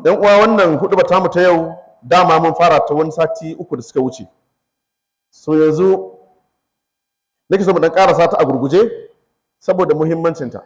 Dan uwa, wannan hudu ta mu ta yau dama mun fara ta wani sati uku da suka wuce. So yanzu nake so mu dan karasa ta a gurguje saboda muhimmancinta.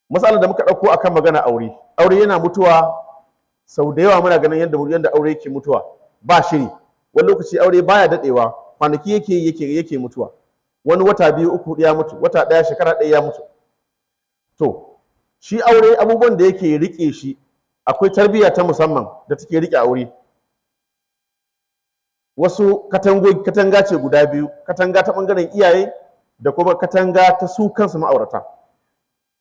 Matsalar da muka dauko akan magana aure. Aure yana mutuwa sau da yawa, muna ganin yadda aure yake mutuwa ba shiri. Wani lokaci aure baya dadewa, kwanaki yake mutuwa. Wani wata 2 3 ya mutu, wata 1 shekara 1 ya mutu. To shi aure abubuwan da yake rike shi, akwai tarbiyya ta musamman da take rike aure. Wasu katanga ce guda biyu, katanga ta bangaren iyaye da kuma katanga ta su kansu ma'aurata.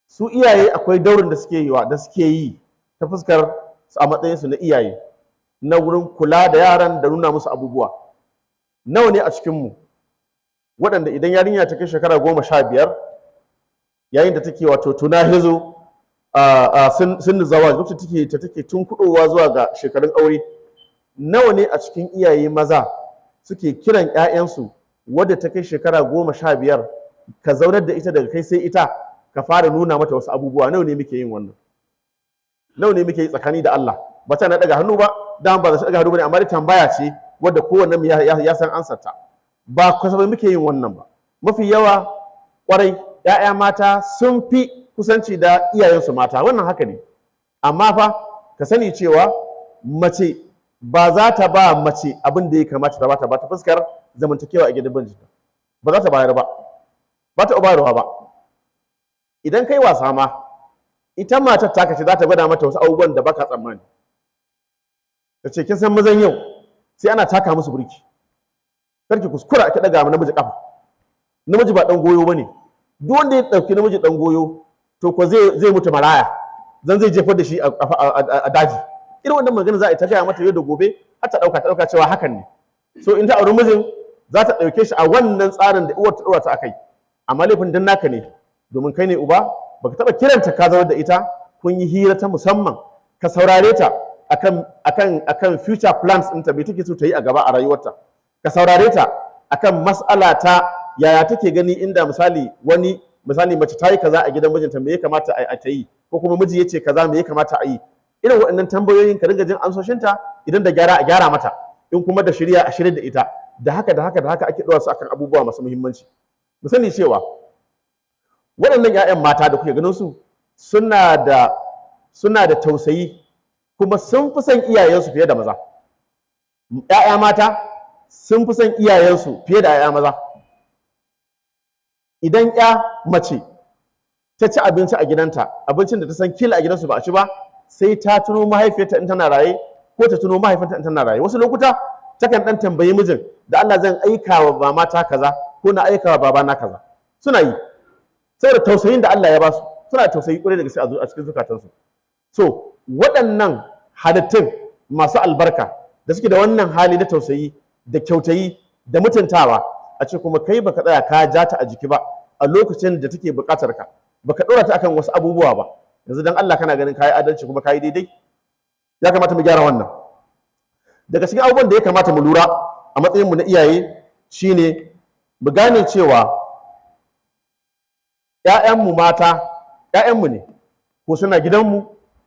Su iyaye akwai daurin da suke yi ta fuskar a matsayinsu na iyaye, na wurin kula da yaran da nuna musu abubuwa. Nawa ne a cikinmu waɗanda idan yarinya ta kai shekara 15, yayin da take wato tuna hizo sun zawa, lokacin take tun kudowa zuwa ga shekarun aure, nawa ne a cikin iyaye maza suke kiran ƴaƴansu wadda ta kai shekara 15 ka zaunar da ita daga kai sai ita ka fara nuna mata wasu abubuwa? Nawa ne muke yin wannan? Nawa ne muke yi tsakani da Allah? Ba ta na daga hannu ba, dan ba za ta daga hannu bane, amma dai tambaya ce wadda kowanne mu ya san ansar ta. Ba kasafai muke yin wannan ba. Mafi yawa kwarai ƴaƴa mata sun fi kusanci da iyayensu mata, wannan haka ne. Amma fa ka sani cewa mace ba za ta ba mace abin da ya kamata ta ba ta fuskar zamantakewa a gidan mijinta. Ba za ta bayar ba, ba ta bayarwa ba. Idan kai wasa ma, ita matar ta kace za ta gwada mata wasu abubuwan da baka tsammani. Ta ce kin san mazan yau sai ana taka musu burki, karki kuskura ki daga namiji kafa. Namiji ba dan goyo bane. Duk wanda ya dauki namiji dan goyo to ko zai mutu maraya, zan zai jefar da shi a daji. Irin wannan magana za a yi ta gaya mata yau da gobe har ta dauka cewa hakan ne. So in ta auri mijin za ta dauke shi a wannan tsarin da uwar ta dora ta akai. Amma laifin dan naka ne, domin kai ne uba, baka taba kiranta ka zaunar da ita kun yi hira ta musamman, ka saurare ta akan future plans ɗinta, me take so ta yi a gaba a rayuwarta. Ka saurare ta akan mas'ala ta yaya take gani inda misali mace ta yi kaza a gidan mijinta, me ya kamata a ta yi, ko kuma miji ya ce kaza me ya kamata a yi. Irin waɗannan tambayoyin ka dinga jin amsoshinta, idan da gyara a gyara mata, in kuma da shirya a shirya da ita. Da haka ake ɗora su akan abubuwa masu muhimmanci. Mu sani cewa waɗannan 'ya'yan mata da kuke ganin su suna da tausayi, kuma sun fi son iyayensu fiye da maza. 'Ya'ya mata sun fi son iyayensu fiye da 'ya'ya maza. Idan 'ya mace ta ci abinci a gidanta, abincin da ta san kila a gidansu ba a ci ba, sai ta tuno mahaifiyarta in tana raye, ko ta tuno mahaifinta in tana raye. Wasu lokuta takan dan tambayi mijin, da Allah zan aika wa mamata kaza ko na aika wa babana kaza. Suna yi saboda tausayin da Allah ya ba su, suna da tausayi kwarai da gaske a cikin zukatansu. So waɗannan halittun masu albarka da suke da wannan hali na tausayi da kyautayi da mutuntawa, a ce kuma kai baka tsaya ka ja ta a jiki ba a lokacin da take buƙatar ka, baka ɗora ta akan wasu abubuwa ba. Yanzu dan Allah kana ganin kayi adalci kuma kayi daidai? Ya kamata mu gyara wannan. Daga cikin abubuwan da ya kamata mu lura a matsayinmu na iyaye shine mu gane cewa ‘ya'yanmu mata ‘ya'yanmu ne, ko suna gidanmu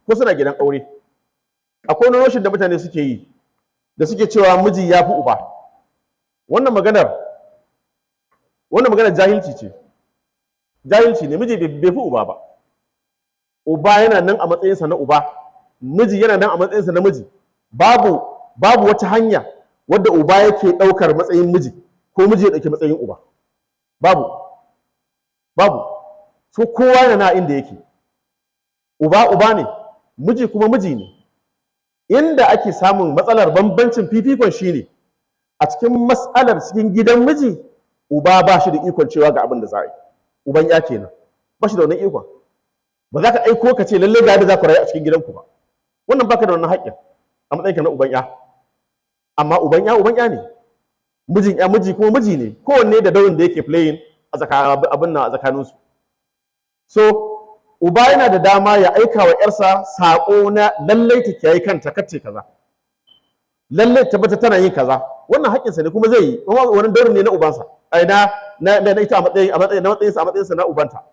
ko suna gidan aure. Akwai wani rashin da mutane suke yi da suke cewa miji ya fi uba. Wannan maganar jahilci ce. Jahilci ne, miji bai fi uba ba. Uba yana nan a matsayinsa na uba, miji yana nan a matsayinsa na miji. Babu wata hanya wadda uba yake ɗaukar matsayin miji ko miji ya ɗauki matsayin uba. Babu. So kowa yana inda yake. Uba ne, miji kuma miji ne. Inda ake samun matsalar bambancin fifikon shine a cikin matsalar cikin gidan miji, uba ba shi da ikon cewa ga abin da za a yi. Uban ya kenan, ba shi da wannan ikon. Ba za ka aiko ka ce lallai ga yadda za ku rayu a cikin gidanku ba. Wannan baka da wannan haƙƙin a matsayinka na uban ya. Amma uban ya ne. Mijin ya miji kuma miji ne. Kowanne da daurin da yake playing a tsakaninsu. So uba yana da dama ya aika wa ‘yarsa saƙo na lallai ta kiyaye kanta kacce kaza. Lallai tabbata tana yin kaza. Wannan haƙƙinsa ne kuma zai yi. Kuma wannan daurin ne na ubansa. Na ita a matsayinsa na ubanta.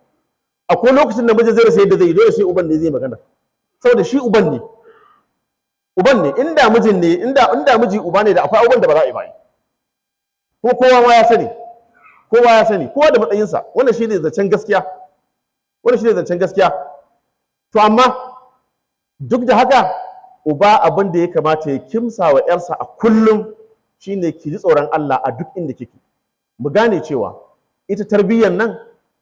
Akwai lokacin da mijin zai rasa yadda zai yi, dole sai uban ne zai magana. Saboda shi uban ne. uban ne, inda mijin ne, inda miji uba ne da akwai abubuwan da ba za a yi ba. Ko kowa ma ya sani, kowa da matsayinsa. Wannan shi ne zancen gaskiya. To amma duk da haka uba abin da ya kamata ya kimsa wa ‘yarsa a kullum shine ki ji tsoron Allah a duk inda kike. Mu gane cewa ita tarbiyyar nan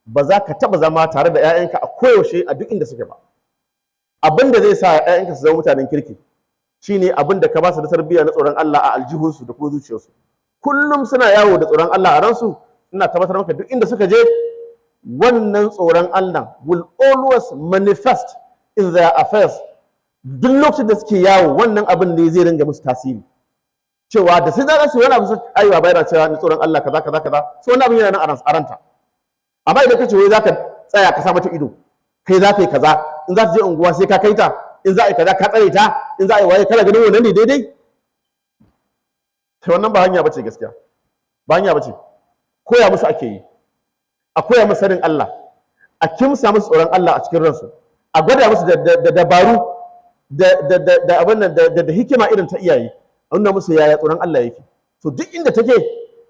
ba za ka taɓa zama tare da ‘ya'yanka a koyaushe a duk inda suke ba. Abin da zai sa ‘ya'yanka su zama mutanen kirki shine abin da ka ba su da tarbiyya na tsoron Allah a aljihunsu da kuma zuciyarsu. Kullum suna yawo da tsoron Allah a ransu, ina tabbatar maka duk inda suka je wannan tsoron Allah will always manifest in their affairs. Duk lokacin da suke yawo wannan abin ne zai ringa musu tasiri. Cewa da sai za su wani abu su aiwa bayar cewa ni tsoron Allah kaza so wani abin yana nan a ranta. Amma idan kace wai zaka tsaya ka sa mata ido, kai za ka yi kaza, in za ta je unguwa sai ka kai ta, in za a yi kaza ka tsare ta, in za a yi waye kana ganin wannan ne daidai? Wannan ba hanya bace gaskiya. Ba hanya bace. Koya musu ake yi. A koya musu sanin Allah, a kimsa musu tsoron Allah a cikin ransu, a gwada musu da dabaru da abin nan da hikima irin ta iyaye, a nuna musu yaya tsoron Allah yake. So duk inda take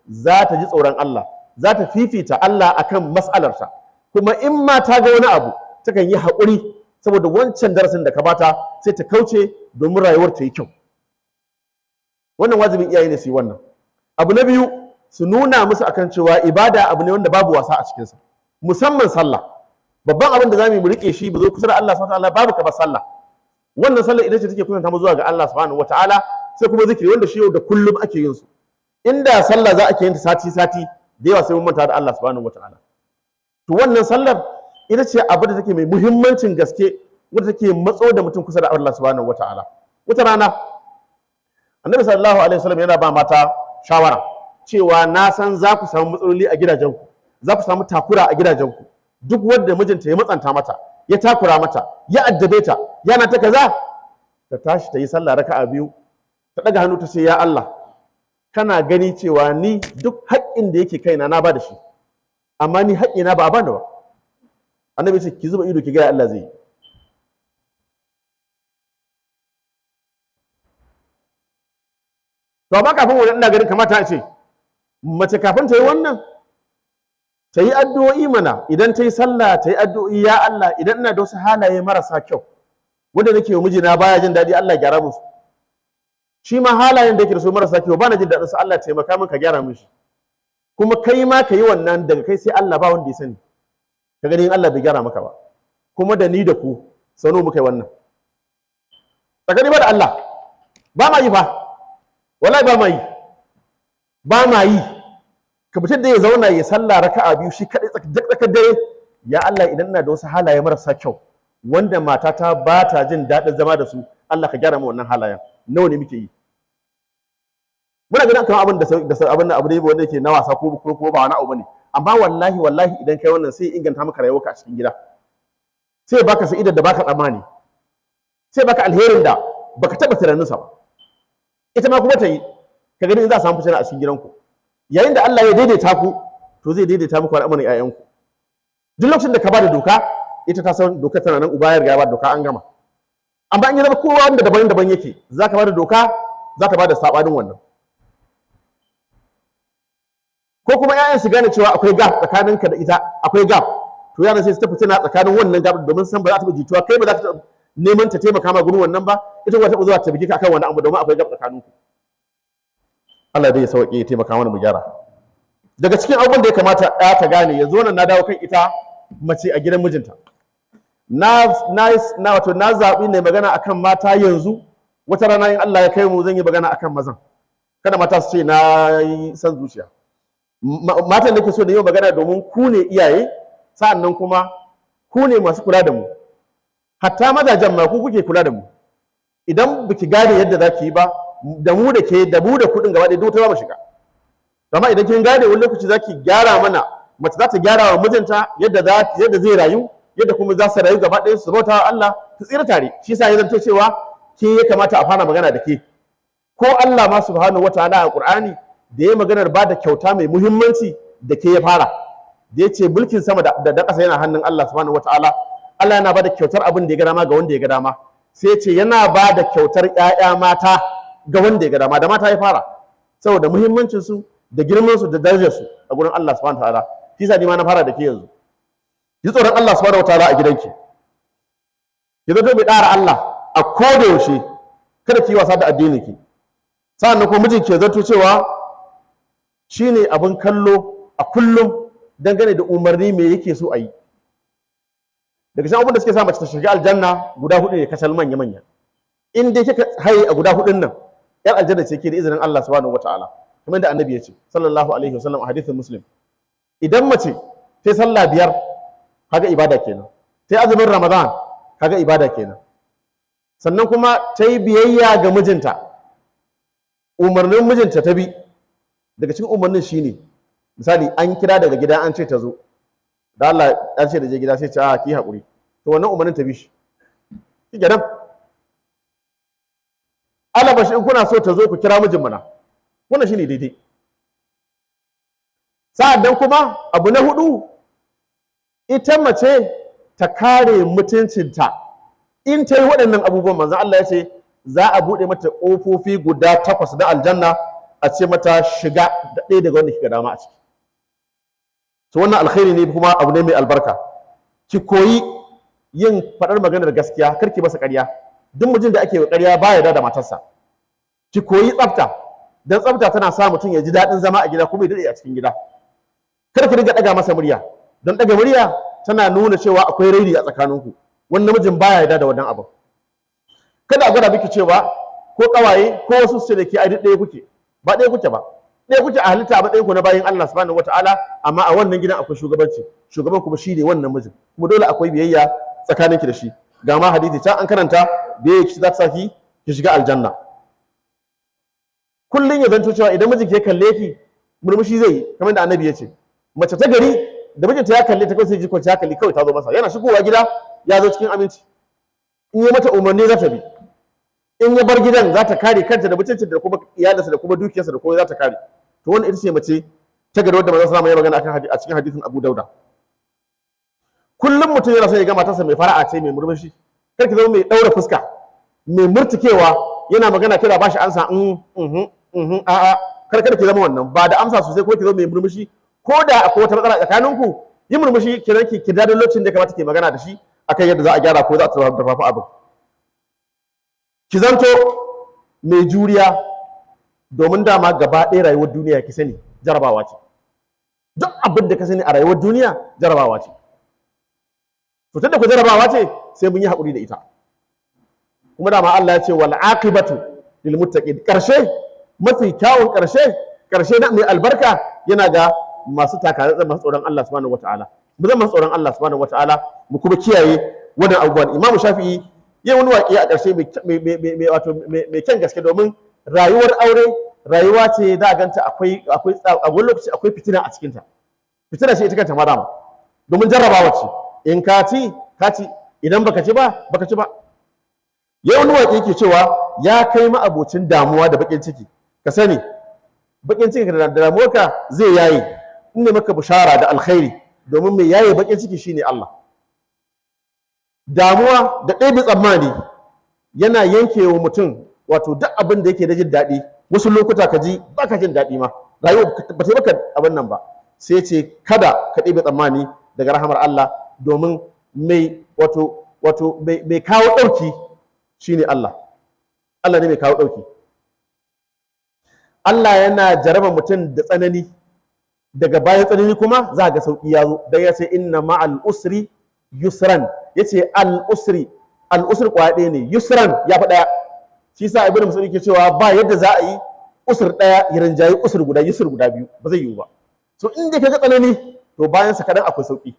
za ta ji tsoron Allah, za ta fifita Allah akan mas'alarsa, kuma in ma ta ga wani abu takan yi haƙuri saboda wancan darasin da ka bata sai ta kauce domin rayuwar ta yi kyau. Wannan wajibin iyaye ne su yi wannan. Abu na biyu, su nuna musu akan cewa ibada abu ne wanda babu wasa a cikinsa, musamman sallah. Babban abin da zamu rike shi mu zo kusa da Allah subhanahu wataala babu kamar sallah. Wannan sallah ita ce take kusanta mu zuwa ga Allah subhanahu wataala, sai kuma zikiri wanda shi yau da kullum ake yin su. Inda sallah za a ke yin ta sati da yawa sai mun manta da Allah subhanahu wataala. To wannan sallar ita ce abu da take mai muhimmancin gaske wanda take matso da mutum kusa da Allah subhanahu wataala. Wata rana Annabi sallallahu alaihi wasallam yana ba mata shawara cewa na san za ku samu matsaloli a gidajenku, za ku samu takura a gidajenku. Duk wanda mijinta ya matsanta mata, ya takura mata, ya addabe ta, yana ta kaza, ta tashi ta yi sallah raka'a 2, ta daga hannu ta ce ya Allah, kana gani cewa ni duk haƙƙin da yake kaina na ba da shi, amma ni haƙƙina ba a bani ba. Annabi ce ki zuba ido ki ga ya Allah zai yi. To amma kafin wannan ina ganin kamata a ce mace kafin ta yi wannan ta yi addu'o'i mana, idan ta yi sallah ta yi addu'o'i ya Allah idan ina da wasu halaye marasa kyau wanda nake wa mijina baya jin daɗi Allah gyara musu. Shi ma halayen da yake da su marasa kyau ba na jin daɗin su Allah taimaka min ka gyara min shi. Kuma kai ma ka yi wannan daga kai sai Allah ba wanda ya sani. Ka gani in Allah bai gyara maka ba. Kuma da ni da ku sano muka yi wannan. Tsakani ba da Allah ba ma yi fa. Wallahi ba ma yi ka mutum da ya zauna ya sallah raka'a 2 shi kadai tsakar dare, ya Allah idan ina da wasu halaye marasa kyau wanda matata ba ta jin daɗin zama da su, Allah ka gyara mu wannan halayen. Nawa ne muke yi? Muna ganin kamar abin da abin abu ne wanda yake na wasa ko ba wani abu bane, amma wallahi idan kai wannan sai inganta maka rayuwarka a cikin gida, sai baka sa'idar da baka tsammani, sai baka alherin da baka taba tunaninsa ba. Ita ma kuma ta yi, ka gani in za a samu fitina a cikin gidanku. Yayin da Allah ya daidaita ku, to zai daidaita muku al'amarin ƴaƴanku. Duk lokacin da ka ba da doka, ita ta san doka tana nan, uba ya riga ya ba doka an gama. Amma in ya zama kowa wanda daban yake, za ka ba da doka, za ta ba da saɓanin wannan. Ko kuma ƴaƴan su gane cewa akwai gap tsakaninka da ita, akwai gap. To yaran sai su ta fitina tsakanin wannan gap domin san ba za ta jituwa, kai ba za ta neman ta taimaka ma gurin wannan ba, ita kuma ta zuwa ta bige ka akan wannan abu domin akwai gab tsakaninku. Allah dai ya sauke ya taimaka mana mu gyara. Daga cikin abubuwan da ya kamata ɗaya ta gane, yanzu wannan na dawo kan ita mace a gidan mijinta. Na zaɓi ne magana akan mata yanzu, wata rana in Allah ya kai mu zan yi magana akan mazan. Kada mata su ce na yi san zuciya. Matan da ke so da yi magana domin ku ne iyaye, sa'annan kuma ku ne masu kula da mu. Hatta mazajen ma ku kuke kula da mu. Idan biki gane yadda za ki yi ba, da mu da kuɗin gaba ɗaya duk ta ba mu shiga. Amma idan kin gane wani lokaci za ki gyara mana, mace za ta gyara wa mijinta yadda zai rayu, yadda kuma za su rayu gaba ɗaya su bauta wa Allah su tsira tare. Shi yasa ya zanto cewa ke ya kamata a fara magana da ke. Ko Allah ma subhanahu wataala a Qur'ani da ya maganar ba da kyauta mai muhimmanci da ke ya fara. Da ya ce mulkin sama da ƙasa yana hannun Allah subhanahu wataala. Allah yana ba da kyautar abin da ya ga dama ga wanda ya ga dama. sai ce yana ba da kyautar ƴaƴa mata ga wanda ya ga dama, da mata ya fara saboda muhimmancin su da girman su da darajar su a gurin Allah subhanahu wataala. Shi sa ni ma na fara da ke yanzu. Yi tsoron Allah subhanahu wataala a gidanki. Ki zato bai ɗara Allah a koda yaushe, kada ki yi wasa da addinin ki. Sa'annan kuma mijinki ya zato cewa shine abin kallo a kullum dangane da umarni me yake so a yi. Daga cikin abin da suke sa mace ta shiga aljanna guda hudu ne kacal manya. In dai kika haye a guda hudun nan, yar aljanna ce ke da izinin Allah subhanahu wataala. Kamar da Annabi ya ce sallallahu alaihi wasallam a hadithin Muslim. Idan mace ta sallah 5 kaga ibada kenan. Ta azumin Ramadan kaga ibada kenan. Sannan kuma ta yi biyayya ga mijinta. Umarnin mijinta ta bi. Daga cikin umarnin shine misali an kira daga gida an ce ta zo. Da Allah an ce da je gida sai ce a ki haƙuri. To wannan umarnin ta bi shi. Shi kenan. Alabashi in kuna so ta zo ku kira mijin mana. Wannan shine daidai. Sa'an kuma abu na hudu, ita mace ta kare mutuncinta. In ta yi waɗannan abubuwan manzon Allah ya ce za a buɗe mata ƙofofi guda 8 na aljanna a ce mata shiga da ɗaya daga wanda kika dama a ciki. To wannan alkhairi ne kuma abu ne mai albarka. Ki koyi yin faɗar maganar gaskiya, kar ki masa ƙarya. Duk mijin da ake yi ƙarya baya da matarsa. Ki koyi tsafta, dan tsafta tana sa mutum ya ji daɗin zama a gida kuma ya daɗe a cikin gida. Kar ki dinga ɗaga masa murya, don ɗaga murya tana nuna cewa akwai raini a tsakaninku. Wannan namijin baya yarda da wannan abin. Kada a gwada miki cewa ko ƙawaye ko wasu su ce da ke ai ɗaya kuke, ba ɗaya kuke ba. Ɗaya kuke a halitta a matsayin ku na bayin Allah subhanahu wataala, amma a wannan gidan akwai shugabanci. Shugaban kuma shi ne wannan mijin. Kuma dole akwai biyayya tsakaninki da shi. Ga ma hadisi can an karanta biyayya ki za ta saki ki shiga aljanna. Kullum ya zanto cewa idan mijinki ya kalle ki murmushi zai yi kamar da Annabi ya ce. Mace ta gari da mijinta ya kalle ta kawai sai ji kwanciya hankali kawai ta zo masa. Yana shigowa gida ya zo cikin aminci. In ya mata umarni za ta bi. In ya bar gidan za ta kare kanta da mutuncin da kuma iyalinsa da kuma dukiyarsa da kuma za ta kare. To wannan ita ce mace ta gari wadda manzon sallallahu alaihi wasallam ya magana akan a cikin hadisin Abu Dauda. Kullum mutum yana son ya ga matarsa mai fara'a ce mai murmushi. Kar ki zama mai daura fuska, mai murtikewa, yana magana kira bashi ansa a'a kar ki zama wannan. Ba da amsa sosai ko ki zama mai murmushi ko da akwai wata matsala tsakaninku, yi murmushi kiran ki dadin lokacin da ya kamata ke magana da shi akan yadda za a gyara ko za a tafafa abin. Ki zanto mai juriya, domin dama gaba ɗaya rayuwar duniya ki sani jarabawa ce. Duk abin da ka sani a rayuwar duniya jarabawa ce. To tunda ku jarabawa ce sai mun yi haƙuri da ita. Kuma dama Allah ya ce wal aqibatu lil muttaqin. Ƙarshe mafi kyawun ƙarshe na mai albarka yana ga masu takatsantsan masu tsoron Allah subhanahu wataala. Mu zama tsoron Allah subhanahu wataala mu kuma kiyaye wannan abubuwan. Imam Shafi'i yayin wani waƙi a ƙarshe mai kyan gaske, domin rayuwar aure rayuwa ce da ganta akwai a wani lokaci akwai fitina a cikinta. Fitina ce ita kanta ma dama, domin jarrabawa ce. In ka ci idan baka ci ba baka ci ba. Yayin wani waƙi yake cewa ya kai ma abocin damuwa da bakin ciki, ka sani bakin ciki da damuwarka zai yaye in ne maka bishara da alkhairi, domin mai yaye bakin ciki shine Allah. Damuwa da ɗaya tsammani yana yanke wa mutum wato duk abin da yake da jin daɗi. Wasu lokuta ka ji ba ka jin daɗi ma, rayuwa ba ta maka abin nan ba. Sai ce kada ka ɗebe tsammani daga rahamar Allah, domin mai kawo ɗauki shine Allah. Allah ne mai kawo ɗauki. Allah yana jaraba mutum da tsanani, daga bayan tsanani kuma za ga sauƙi ya zo. Dan ya ce inna ma'al usri yusran, yace al-usri kwaya ɗaya ne, yusran ya fi ɗaya. Shi sa ibnu Mas'ud yake cewa ba yadda za a yi usur ɗaya ya rinjayi usur guda, yusur guda biyu, ba zai yiwu ba. So in dai kaga tsanani to bayan sa kadan akwai sauki.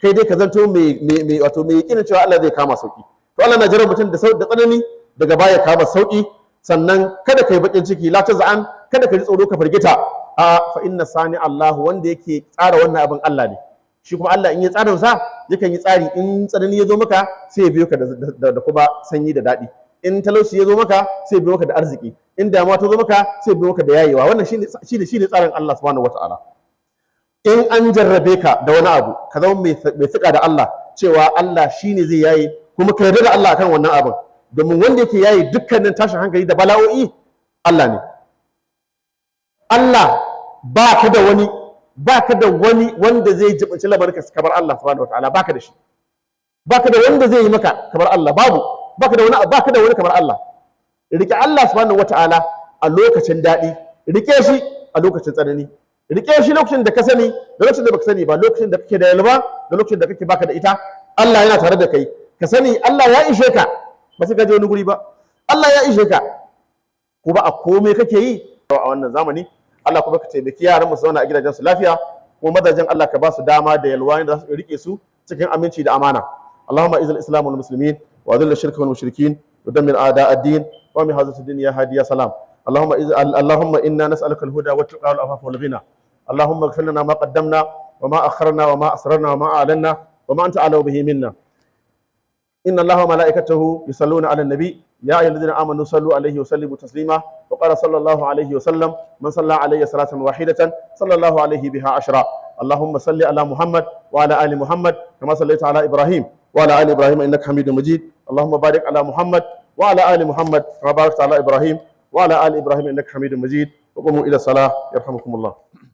Kai dai ka zanto mai yakinin cewa Allah zai kama sauki. To Allah na jira mutum da tsanani, daga baya kama sauki. Sannan kada kai bakin ciki, la taz'an, kada ka ji tsoro ka firgita. Fa inna sani Allah, wanda yake tsara wannan abin Allah ne. Shi kuma Allah in ya tsara sa yakan yi tsari, in tsanani ya zo maka sai ya biyo ka da kuma sanyi da daɗi. In talauci ya zo maka sai ya biyo ka da arziki. In damuwa ta zo maka sai ya biyo ka da yayewa. Wannan shine tsarin Allah subhanahu wataala. In an jarrabe ka da wani abu, ka zama mai tsika da Allah cewa Allah shine zai yaye, kuma ka yarda da Allah akan wannan abin. domin wanda yake yayi dukkanin tashin hankali da bala'o'i Allah ne. Allah baka da wani wanda zai jibinci labarinka kamar Allah subhanahu wataala, baka da shi. Baka da wanda zai yi maka kamar Allah, babu. Baka da wani kamar Allah. Rike Allah subhanahu wataala a lokacin daɗi, rike shi a lokacin tsanani, rike shi lokacin da ka sani da lokacin da baka sani ba, lokacin da kake da yalwa da lokacin da kake baka da ita. Allah yana tare da kai. Ka sani Allah ya ishe ka, ba sai ka je wani guri ba. Allah ya ishe ka. Ko ba a komai kake yi a wannan zamani. Allah kuma ka taimaki yaran mu su zauna a gidajen su lafiya, kuma mazajen Allah ka ba su dama da yalwa da su rike su cikin aminci da amana. Allahumma izil islam wal muslimin wa adhil shirka wal mushrikin wa dammir a'da ad-din wa min hadhihi ad-dunya hadiya salam. اللهم إنا نسألك الهدى والتقى والعفاف والغنى. اللهم اغفر لنا ما قدمنا وما أخرنا وما أسررنا وما أعلنا وما أنت أعلم به منا. إن الله وملائكته يصلون على النبي يا أيها الذين آمنوا صلوا عليه وسلموا تسليما. وقال صلى الله عليه وسلم من صلى عليه صلاة واحدة صلى الله عليه بها عشرا. اللهم صل على محمد وعلى آل محمد كما صليت على إبراهيم وعلى آل إبراهيم إنك حميد مجيد. اللهم بارك على محمد وعلى آل محمد كما باركت على إبراهيم وعلى آل إبراهيم إنك حميد مجيد. وقوموا إلى الصلاة يرحمكم الله.